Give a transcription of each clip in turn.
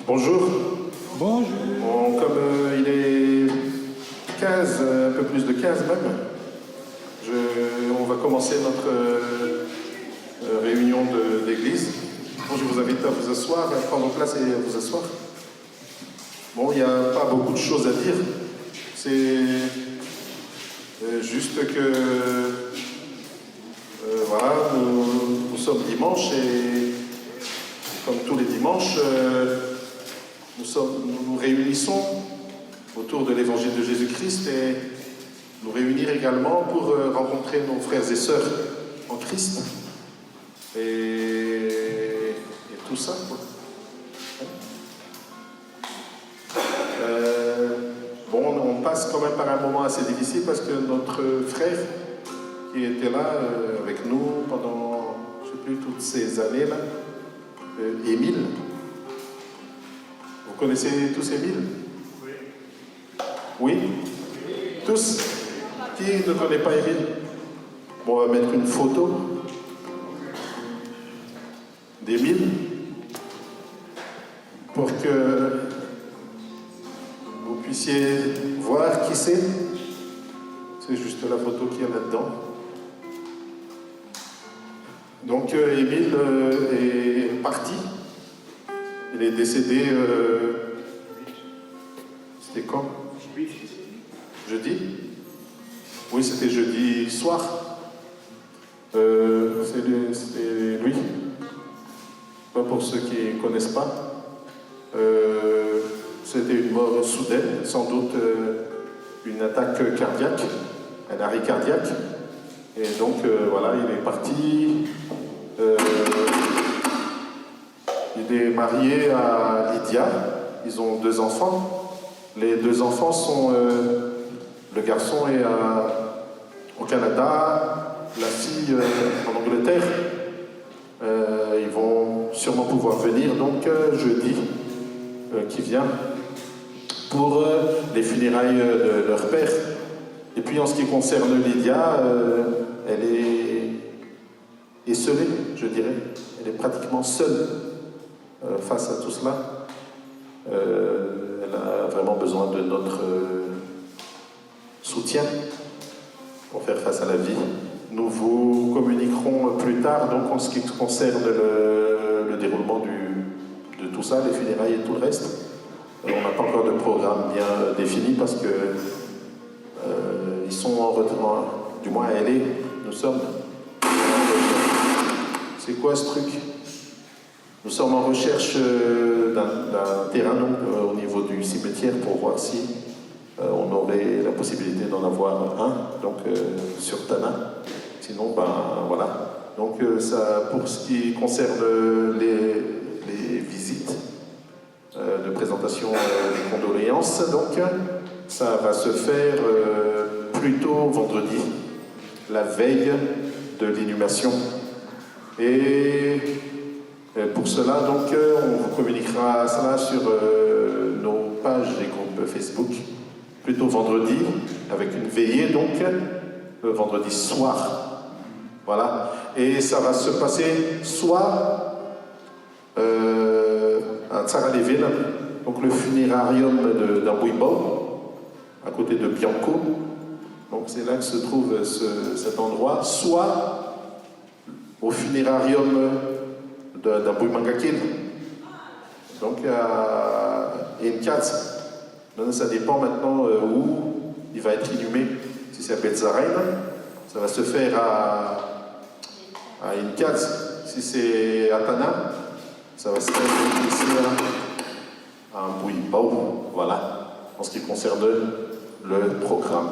Bonjour. Bonjour. Bon, comme il est 15, un peu plus de 15 même, on va commencer notre réunion d'église. Bon, je vous invite à vous asseoir, à prendre place et à vous asseoir. Bon, il n'y a pas beaucoup de choses à dire. C'est juste que voilà, nous sommes dimanche et comme tous les dimanches, nous nous réunissons autour de l'évangile de Jésus-Christ et nous réunir également pour rencontrer nos frères et sœurs en Christ et tout ça, quoi. Bon, on passe quand même par un moment assez difficile parce que notre frère qui était là avec nous pendant, je ne sais plus, toutes ces années-là, Émile. Vous connaissez tous Émile? Oui. Tous? Qui ne connaît pas Émile? Bon, on va mettre une photo d'Émile pour que vous puissiez voir qui c'est. C'est juste la photo qu'il y a là-dedans. Donc Émile est parti. Il est décédé. C'était quand? Jeudi? Oui, c'était jeudi soir. C'était lui. Pas pour ceux qui ne connaissent pas. C'était une mort soudaine, sans doute une attaque cardiaque, un arrêt cardiaque. Et donc voilà, il est parti. Il est marié à Lydia. Ils ont 2 enfants. Les 2 enfants sont... le garçon est au Canada, la fille en Angleterre. Ils vont sûrement pouvoir venir donc jeudi qui vient pour les funérailles de leur père. Et puis en ce qui concerne Lydia, elle est esseulée, je dirais. Elle est pratiquement seule face à tout cela. Elle a vraiment besoin de notre soutien pour faire face à la vie. Nous vous communiquerons plus tard, donc en ce qui concerne le déroulement de tout ça, les funérailles et tout le reste. On n'a pas encore de programme bien défini parce que ils sont en retard, du moins à LA, nous sommes. C'est quoi ce truc? Nous sommes en recherche d'un terrain donc, au niveau du cimetière pour voir si on aurait la possibilité d'en avoir un, donc sur Tana. Sinon, ben voilà. Donc ça, pour ce qui concerne les visites de présentation des condoléances, donc ça va se faire plutôt vendredi, la veille de l'inhumation. Et pour cela, donc, on vous communiquera cela sur nos pages et groupes Facebook, plutôt vendredi, avec une veillée, donc, vendredi soir. Voilà. Et ça va se passer soit à Tsaraleville, donc le funérarium d'Ambouibo, à côté de Bianco. Donc c'est là que se trouve cet endroit, soit au funérarium d'Ambouimangakil, donc à Enkaz. Ça dépend maintenant où il va être inhumé. Si c'est à Betzarain, ça va se faire à Enkaz. Si c'est à Tana, ça va se faire ici à Ambouibo. Voilà, en ce qui concerne le programme.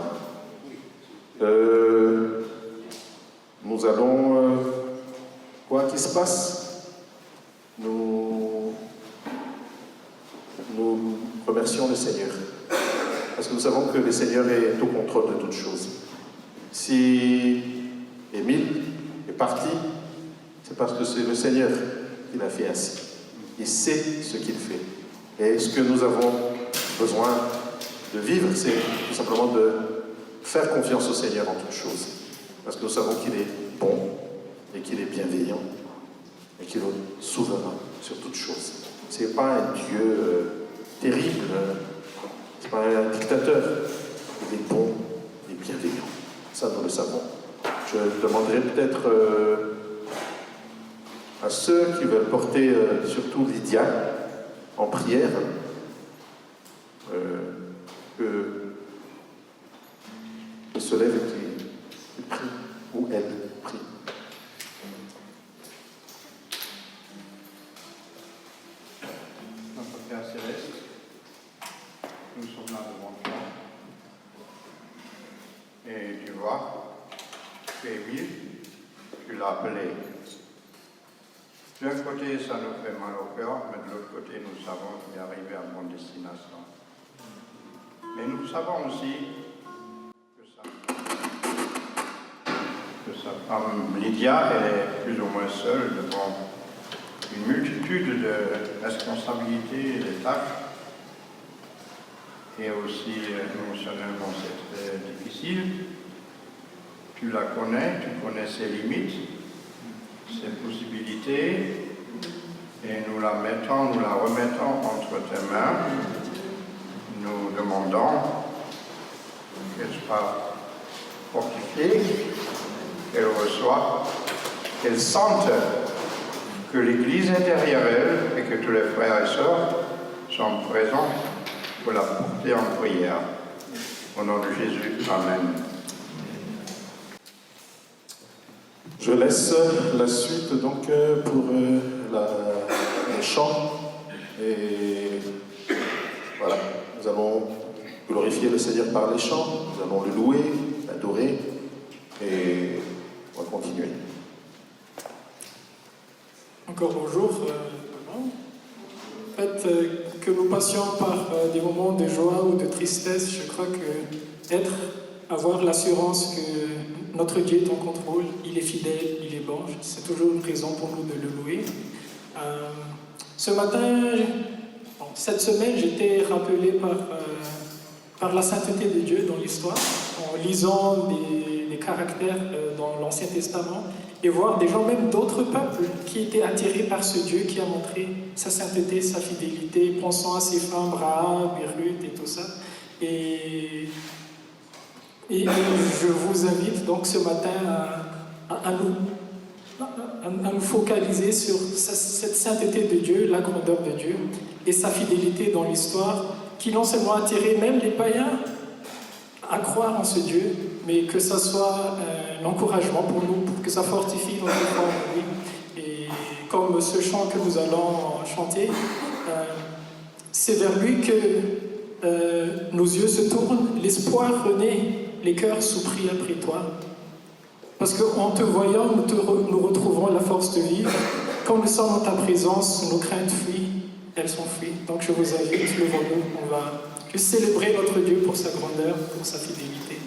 Nous allons... quoi qui se passe? Nous remercions le Seigneur. Parce que nous savons que le Seigneur est au contrôle de toutes choses. Si Émile est parti, c'est parce que c'est le Seigneur qui l'a fait ainsi. Il sait ce qu'il fait. Et ce que nous avons besoin de vivre, c'est tout simplement de faire confiance au Seigneur en toutes choses. Parce que nous savons qu'il est bon et qu'il est bienveillant et qu'il est souverain sur toutes choses. C'est c'est pas un Dieu terrible, c'est pas un dictateur. Il est bon, il est bienveillant. Ça, nous le savons. Je demanderai peut-être à ceux qui veulent porter surtout Lydia en prière que se lève et qui prie, ou elle prie. Notre Père Céleste, nous sommes là devant toi. Et tu vois, tu es vive, tu l'as appelé. D'un côté, ça nous fait mal au cœur, mais de l'autre côté, nous savons qu'il est arrivé à bonne destination. Mais nous savons aussi que sa femme Lydia, elle est plus ou moins seule devant une multitude de responsabilités et de tâches. Et aussi, émotionnellement, c'est très difficile. Tu la connais, tu connais ses limites, ses possibilités, et nous la remettons entre tes mains. Nous demandons qu'elle soit fortifiée, qu'elle reçoive, qu'elle sente que l'Église est derrière elle et que tous les frères et sœurs sont présents pour la porter en prière. Au nom de Jésus, Amen. Je laisse la suite donc pour les chants. Et voilà, nous allons glorifier le Seigneur par les chants, nous allons le louer, l'adorer, et on va continuer. Encore bonjour. En fait, que nous passions par des moments de joie ou de tristesse, je crois que avoir l'assurance que notre Dieu est en contrôle, il est fidèle, il est bon, c'est toujours une raison pour nous de le louer. Ce matin, cette semaine, j'étais rappelé par la sainteté de Dieu dans l'histoire, en lisant des caractères dans l'Ancien Testament, et voir des gens, même d'autres peuples, qui étaient attirés par ce Dieu qui a montré sa sainteté, sa fidélité, pensant à ses femmes, Rahab et Ruth et tout ça. Et je vous invite donc ce matin à nous focaliser sur cette sainteté de Dieu, la grandeur de Dieu et sa fidélité dans l'histoire, qui non seulement a attiré même les païens à croire en ce Dieu, mais que ça soit un encouragement pour nous, pour que ça fortifie notre foi en lui. Et comme ce chant que nous allons chanter, c'est vers lui que nos yeux se tournent, l'espoir renaît, les cœurs souprient après toi. Parce qu'en te voyant, nous retrouvons la force de vivre. Quand nous sommes en ta présence, nos craintes fuient, elles sont fuies. Donc je vous invite, levons-nous, on va célébrer notre Dieu pour sa grandeur, pour sa fidélité.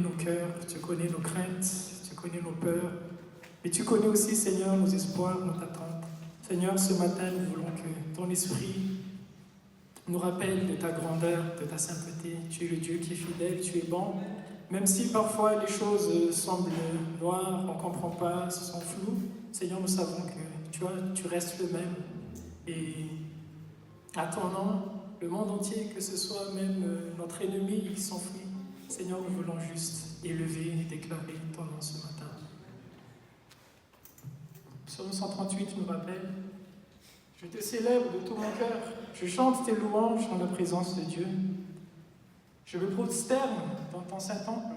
nos cœurs, tu connais nos craintes, tu connais nos peurs, et tu connais aussi, Seigneur, nos espoirs, nos attentes. Seigneur, ce matin, nous voulons que ton esprit nous rappelle de ta grandeur, de ta sainteté. Tu es le Dieu qui est fidèle, tu es bon. Même si parfois les choses semblent noires, on ne comprend pas, sont floues, Seigneur, nous savons que tu restes le même. Et à ton nom, le monde entier, que ce soit même notre ennemi, il s'enfuit. Seigneur, nous voulons juste élever et déclarer ton nom ce matin. Psaume 138 nous rappelle: je te célèbre de tout mon cœur, je chante tes louanges en la présence de Dieu. Je me prosterne dans ton saint temple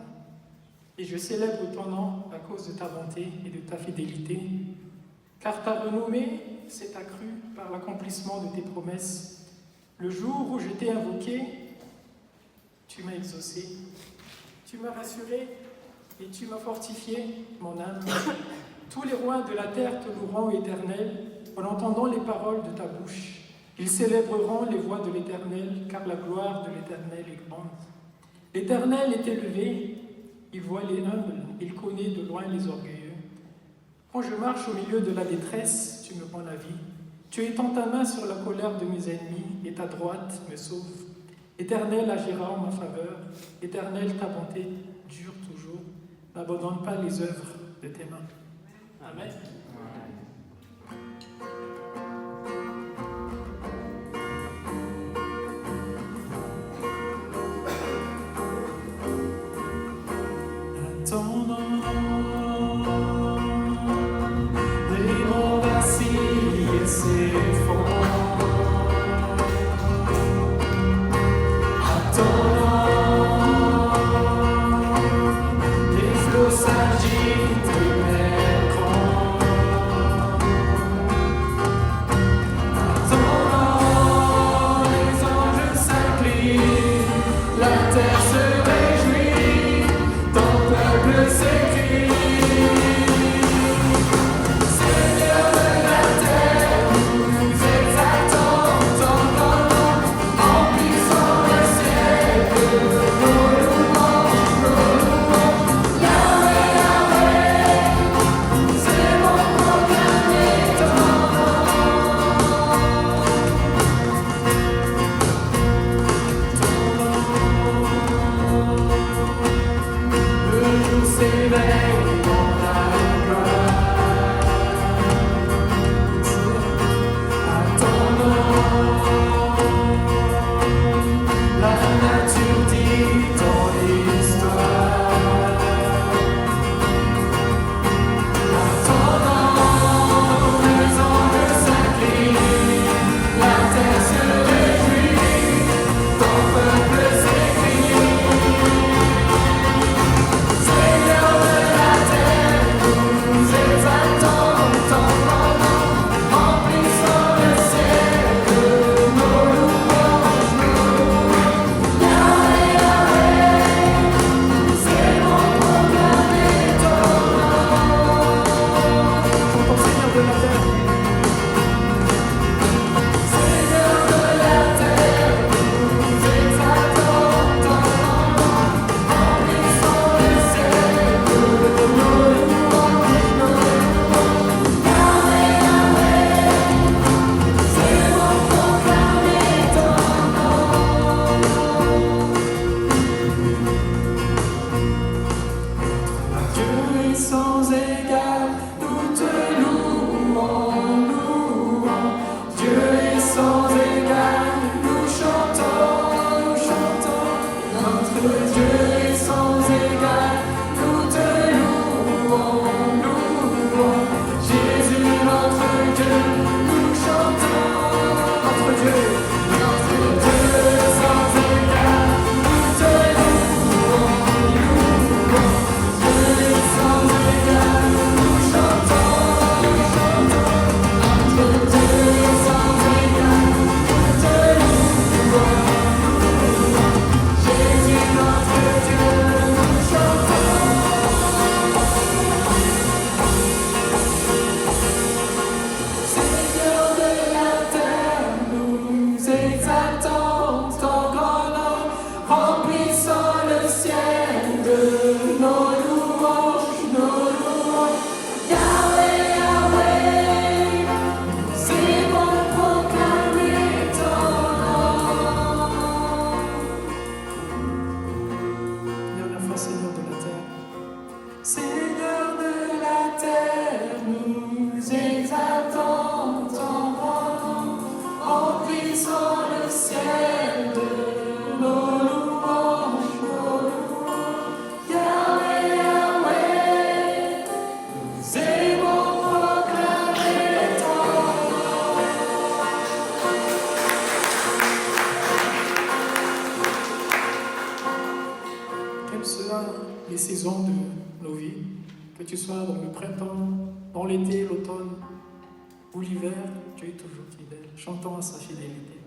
et je célèbre ton nom à cause de ta bonté et de ta fidélité, car ta renommée s'est accrue par l'accomplissement de tes promesses. Le jour où je t'ai invoqué, tu m'as exaucé, tu m'as rassuré et tu m'as fortifié, mon âme. Tous les rois de la terre te loueront, Éternel, en entendant les paroles de ta bouche. Ils célébreront les voies de l'Éternel, car la gloire de l'Éternel est grande. L'Éternel est élevé, il voit les humbles, il connaît de loin les orgueilleux. Quand je marche au milieu de la détresse, tu me rends la vie. Tu étends ta main sur la colère de mes ennemis, et ta droite me sauve. L'Éternel agira en ma faveur. L'Éternel, ta bonté dure toujours. N'abandonne pas les œuvres de tes mains. Amen. Ton nom, les mots vacillent et s'effondrent. À ton nom, les flots s'agitent et m'écrasent. Que tu sois dans le printemps, dans l'été, l'automne ou l'hiver, Dieu est toujours fidèle. Chantons à sa fidélité.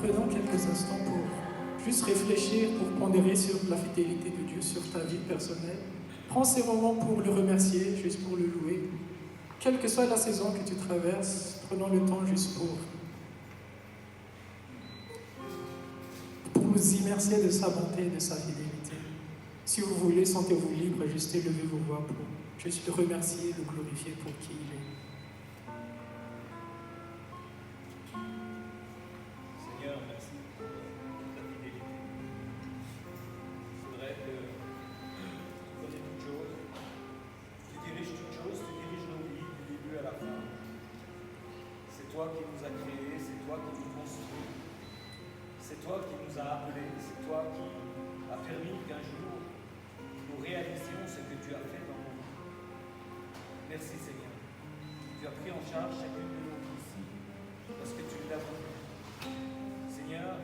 Prenons quelques instants pour juste réfléchir, pour pondérer sur la fidélité de Dieu, sur ta vie personnelle. Prends ces moments pour le remercier, juste pour le louer. Quelle que soit la saison que tu traverses, prenons le temps juste pour nous immerser de sa bonté et de sa fidélité. Si vous voulez, sentez-vous libre, juste élevez vos voix pour juste le remercier, le glorifier pour qui il est. Seigneur, merci pour ta fidélité. C'est vrai que tu connais toutes choses, tu diriges toutes choses, tu diriges nos vies du début à la fin. C'est toi qui nous as créés, c'est toi qui nous construis, c'est toi qui nous as appelés, c'est toi qui as permis qu'un jour nous nous réalisions ce que tu as fait dans nos vies. Merci Seigneur. Tu as pris en charge chacune de nos vies ici parce que tu l'as voulu. Seigneur,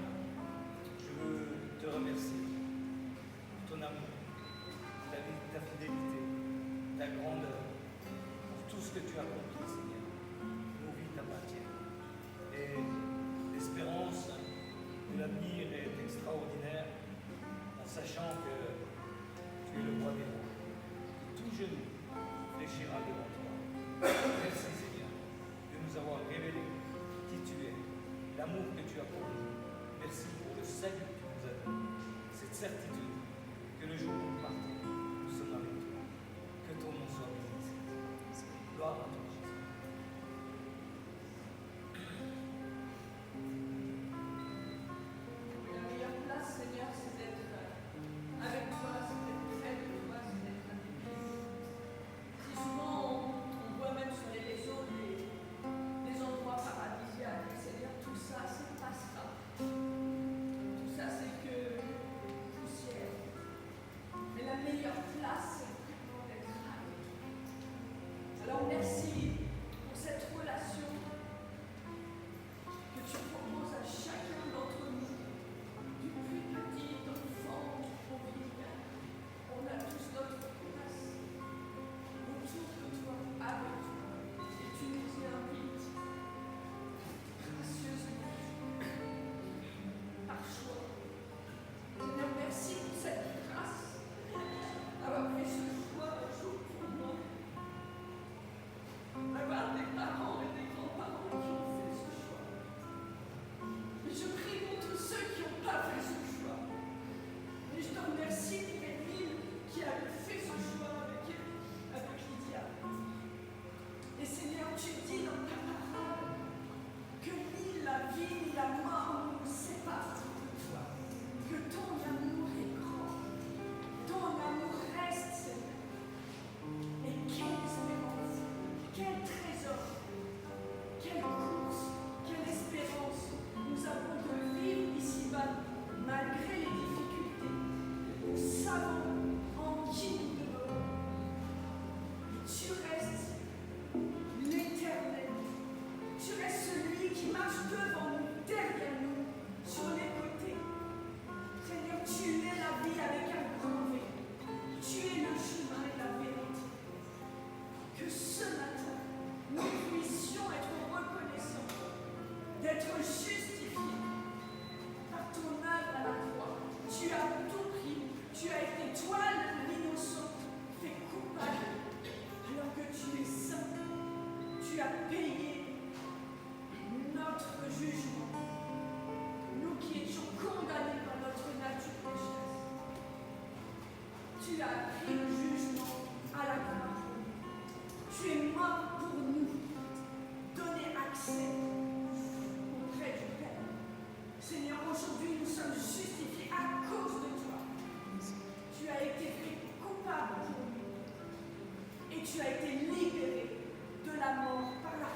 je veux te remercier pour ton amour, ta fidélité, ta grandeur, pour tout ce que tu as accompli, Seigneur. Nos vies t'appartiennent. Et l'espérance de l'avenir est extraordinaire en sachant que tu es le roi des rois. Tout genou fléchira devant toi. Merci Seigneur de nous avoir révélé qui tu es, l'amour que tu as pour nous. Merci pour le salut que tu nous as donné, cette certitude que le jour où nous partons, nous sommes avec toi. Que ton nom soit béni. Gloire à toi, Jésus. La meilleure place, Seigneur, c'est d'être avec toi, c'est d'être près de toi, c'est d'être avec toi. Si souvent on voit même sur les réseaux des endroits paradisiaques, Seigneur, tout ça, c'est passera. Tout ça, c'est que poussière. Mais la meilleure place, c'est vraiment d'être avec toi. Alors merci pour cette relation que tu proposes à chacun d'entre nous, du plus petit enfant au vieillard. On a tous notre place autour de toi, avec toi, et tu nous y invites, gracieusement, par choix. Seigneur, merci pour cette grâce, d'avoir fait ce choix un jour pour moi, d'avoir des parents et des grands-parents qui ont fait ce choix. Mais je prie pour tous ceux qui n'ont pas fait ce choix. Et je te remercie pour Émile qui a fait ce choix avec Lydia. Et Seigneur, tu dis dans ta parole que ni la vie ni la mort ne nous séparent de toi. Que ton amour est grand. Ton amour reste, Seigneur. Et quelle espérance, quel trésor, quelle course, quelle espérance nous avons de vivre ici-bas malgré les difficultés. Nous savons en qui nous demeurons. Et tu restes l'éternel. Tu restes celui qui marche devant nous, derrière nous, sur les côtés. Seigneur, tu es la vie avec un grand V. Tu es le chemin et la vérité. Que ce matin, nous puissions être reconnaissants d'être justifiés par ton œuvre à la croix. Tu as tout pris. Tu as été toi l'innocent, fait coupable, alors que tu es saint. Tu as payé notre jugement. Nous qui étions condamnés par notre nature pécheresse. Tu as pris le jugement à la croix. Tu es mort pour nous, donner accès auprès du Père. Seigneur, aujourd'hui nous sommes justifiés à cause de toi. Tu as été fait coupable pour nous et tu as été libéré de la mort par la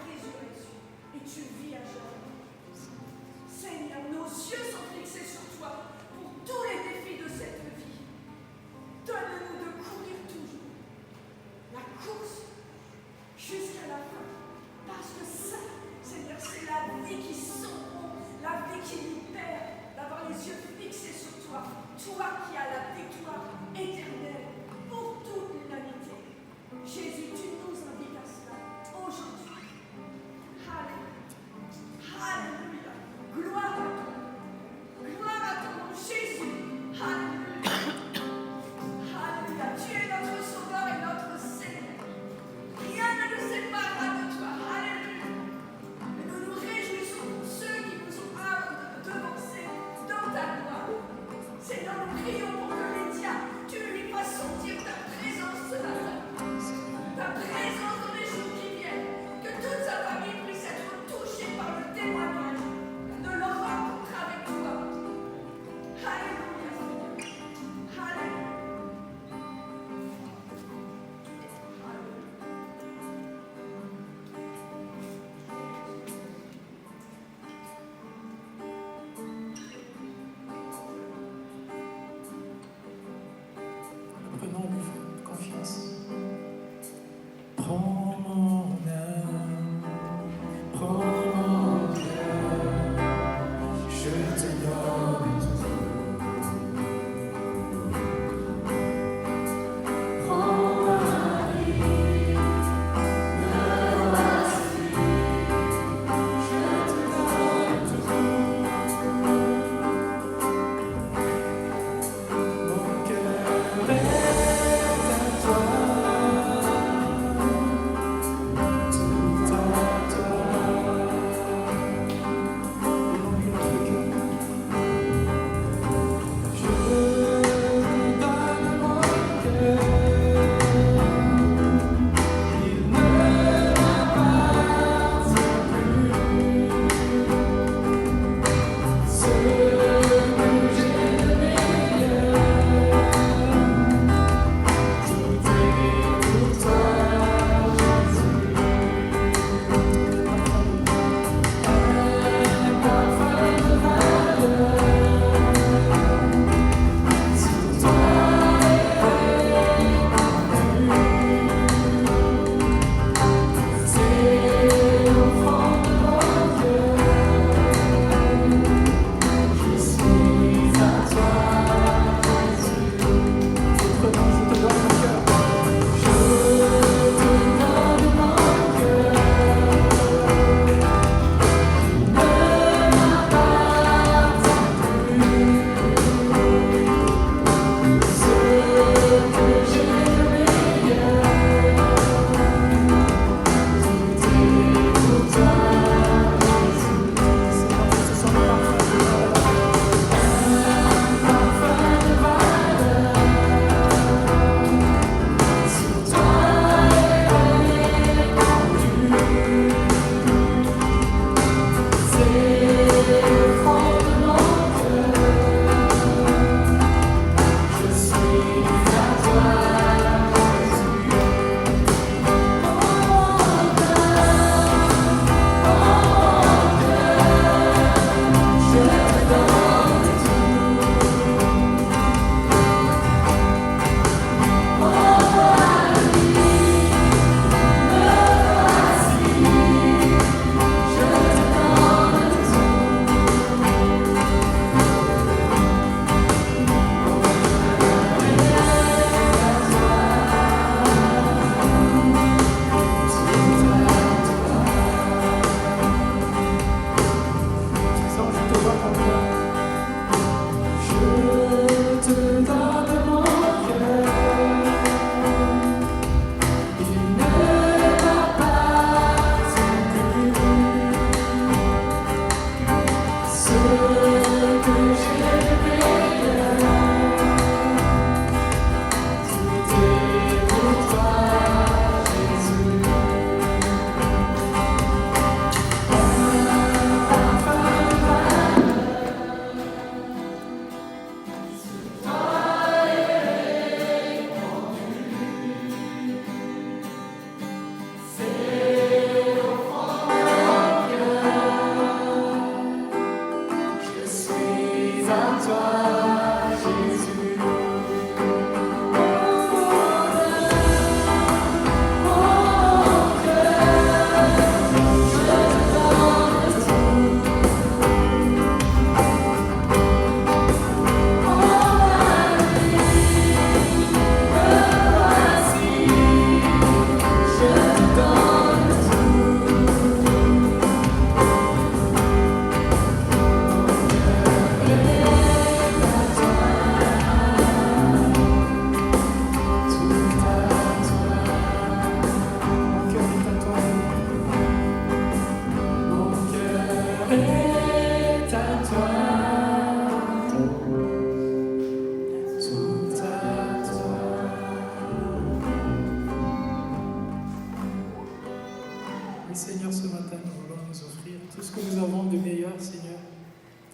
Seigneur, ce matin, nous voulons nous offrir tout ce que nous avons de meilleur, Seigneur.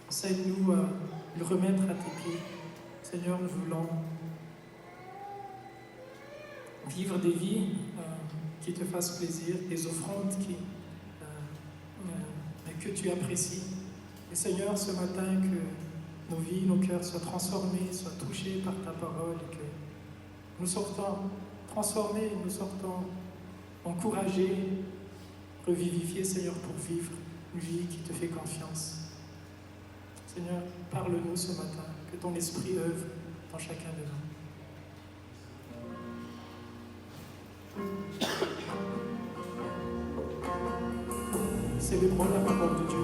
Enseigne-nous à le remettre à tes pieds. Seigneur, nous voulons vivre des vies qui te fassent plaisir, des offrandes que tu apprécies. Et Seigneur, ce matin, que nos vies, nos cœurs soient transformés, soient touchés par ta parole, et que nous sortons transformés, nous sortons encouragés, revivifier, Seigneur, pour vivre une vie qui te fait confiance. Seigneur, parle-nous ce matin, que ton esprit œuvre dans chacun de nous. Célébrons la parole de Dieu.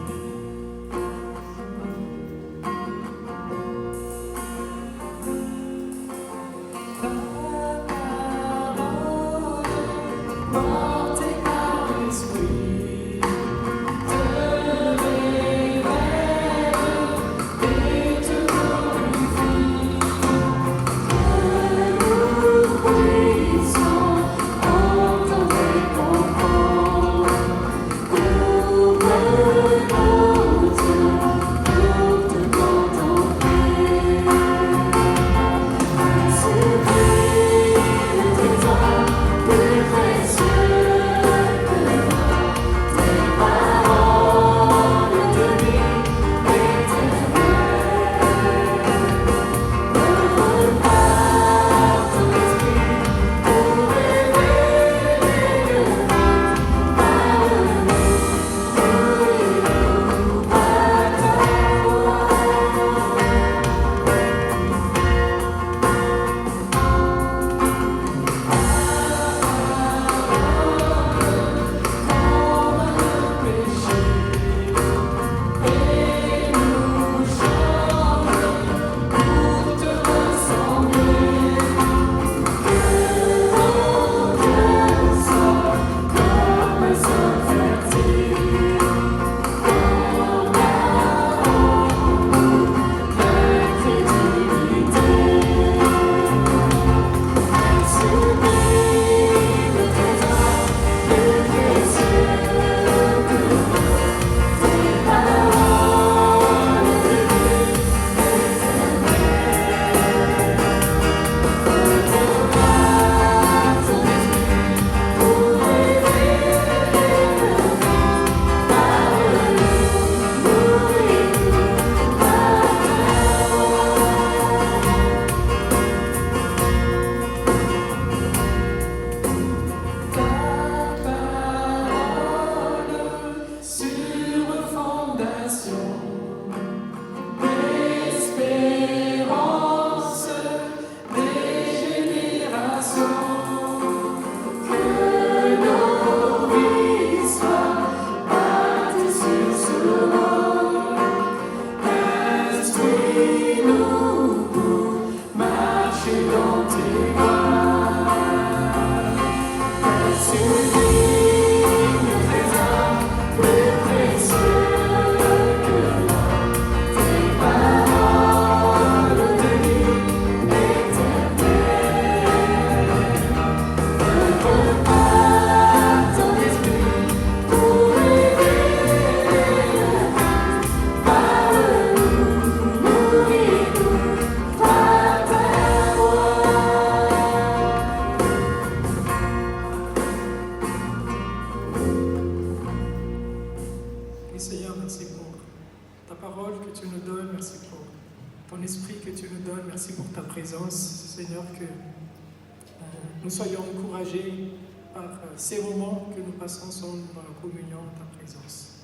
Seigneur, merci pour ta parole que tu nous donnes, merci pour ton esprit que tu nous donnes, merci pour ta présence, Seigneur, que nous soyons encouragés par ces moments que nous passons ensemble dans la communion en ta présence.